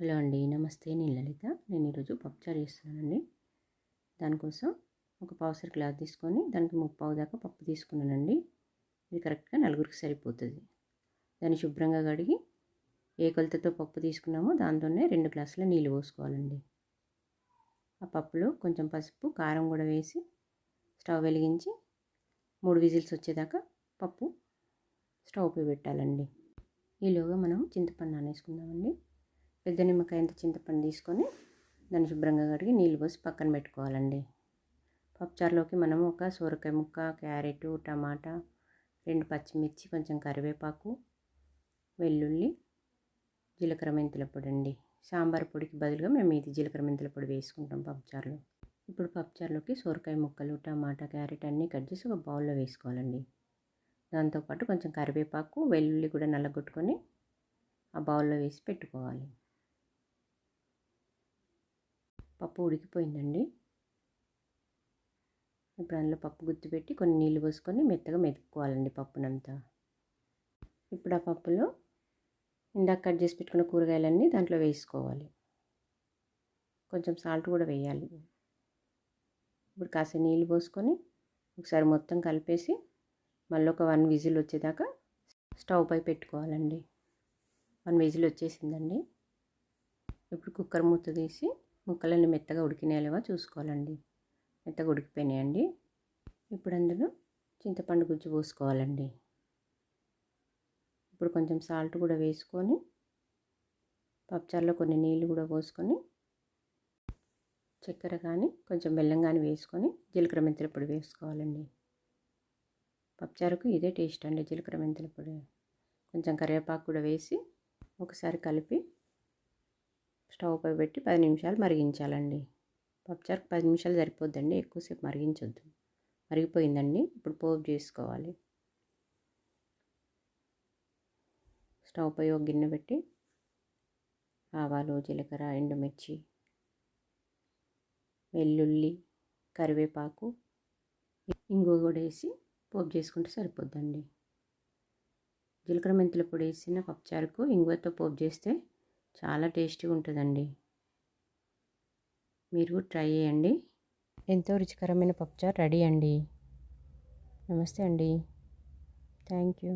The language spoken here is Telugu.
హలో అండి, నమస్తే. నేను లలిత. నేను ఈరోజు పప్పుచారు చేస్తున్నానండి. దానికోసం ఒక పావుసెర్ క్లాత్ తీసుకొని దానికి ముప్పావు దాకా పప్పు తీసుకున్నానండి. ఇది కరెక్ట్గా నలుగురికి సరిపోతుంది. దాన్ని శుభ్రంగా కడిగి ఏ కొలతతో పప్పు తీసుకున్నామో దాంతోనే 2 గ్లాసుల నీళ్ళు పోసుకోవాలండి. ఆ పప్పులో కొంచెం పసుపు, కారం కూడా వేసి స్టవ్ వెలిగించి 3 విజిల్స్ వచ్చేదాకా పప్పు స్టవ్ పై పెట్టాలండి. ఈలోగా మనం చింతపండు నానేసుకుందామండి. పెద్ద నిమ్మకాయ అంత చింతపండు తీసుకొని దాన్ని శుభ్రంగా కడిగి నీళ్ళు పోసి పక్కన పెట్టుకోవాలండి. పప్పుచారులోకి మనం ఒక సొరకాయ ముక్క, క్యారెట్, టమాటా, 2 పచ్చిమిర్చి, కొంచెం కరివేపాకు, వెల్లుల్లి, జీలకర్ర మెంతుల పొడి అండి. సాంబార్ పొడికి బదులుగా మేము ఇది జీలకర్ర మెంతుల పొడి వేసుకుంటాం పప్పుచారులో. ఇప్పుడు పప్పుచారులోకి సొరకాయ ముక్కలు, టమాటా, క్యారెట్ అన్నీ కట్ చేసి ఒక బౌల్లో వేసుకోవాలండి. దాంతోపాటు కొంచెం కరివేపాకు, వెల్లుల్లి కూడా నల్లగొట్టుకొని ఆ బౌల్లో వేసి పెట్టుకోవాలి. పప్పు ఉడికిపోయిందండి. ఇప్పుడు అందులో పప్పు గుత్తి పెట్టి కొన్ని నీళ్ళు పోసుకొని మెత్తగా మెదుపుకోవాలండి పప్పునంతా. ఇప్పుడు ఆ పప్పులో ఇందాక కట్ చేసి పెట్టుకున్న కూరగాయలన్నీ దాంట్లో వేసుకోవాలి. కొంచెం సాల్ట్ కూడా వేయాలి. ఇప్పుడు కాస్త నీళ్ళు పోసుకొని ఒకసారి మొత్తం కలిపేసి మళ్ళీ ఒక 1 విజిల్ వచ్చేదాకా స్టవ్ పై పెట్టుకోవాలండి. 1 విజిల్ వచ్చేసిందండి. ఇప్పుడు కుక్కర్ మూత తీసి ముక్కలన్నీ మెత్తగా ఉడికినాయో లేవో చూసుకోవాలండి. మెత్తగా ఉడికిపోయినాయండి. ఇప్పుడు అందులో చింతపండు గుజ్జు పోసుకోవాలండి. ఇప్పుడు కొంచెం సాల్ట్ కూడా వేసుకొని పప్పుచారులో కొన్ని నీళ్ళు కూడా పోసుకొని చక్కెర కానీ కొంచెం బెల్లం కానీ వేసుకొని జీలకర్ర మెంతుల పొడి వేసుకోవాలండి. పప్పుచారుకు ఇదే టేస్ట్ అండి, జీలకర్ర మెంతుల పొడి. కొంచెం కరివేపాకు కూడా వేసి ఒకసారి కలిపి స్టవ్ పై పెట్టి 10 నిమిషాలు మరిగించాలండి. పప్పుచారుకు 10 నిమిషాలు సరిపోద్దండి, ఎక్కువసేపు మరిగించొద్దు. మరిగిపోయిందండి. ఇప్పుడు పోపు చేసుకోవాలి. స్టవ్ పై ఒక గిన్నె పెట్టి ఆవాలు, జీలకర్ర, ఎండుమిర్చి, వెల్లుల్లి, కరివేపాకు, ఇంగువ కూడా వేసి పోపు చేసుకుంటే సరిపోద్దండి. జీలకర్ర మెంతుల పొడి వేసిన పప్పుచారుకు ఇంగువతో పోపు చేస్తే చాలా టేస్టీగా ఉంటుందండి. మీరు ట్రై చేయండి. ఎంతో రుచికరమైన పప్పుచారు రెడీ అండి. నమస్తే అండి. Thank you.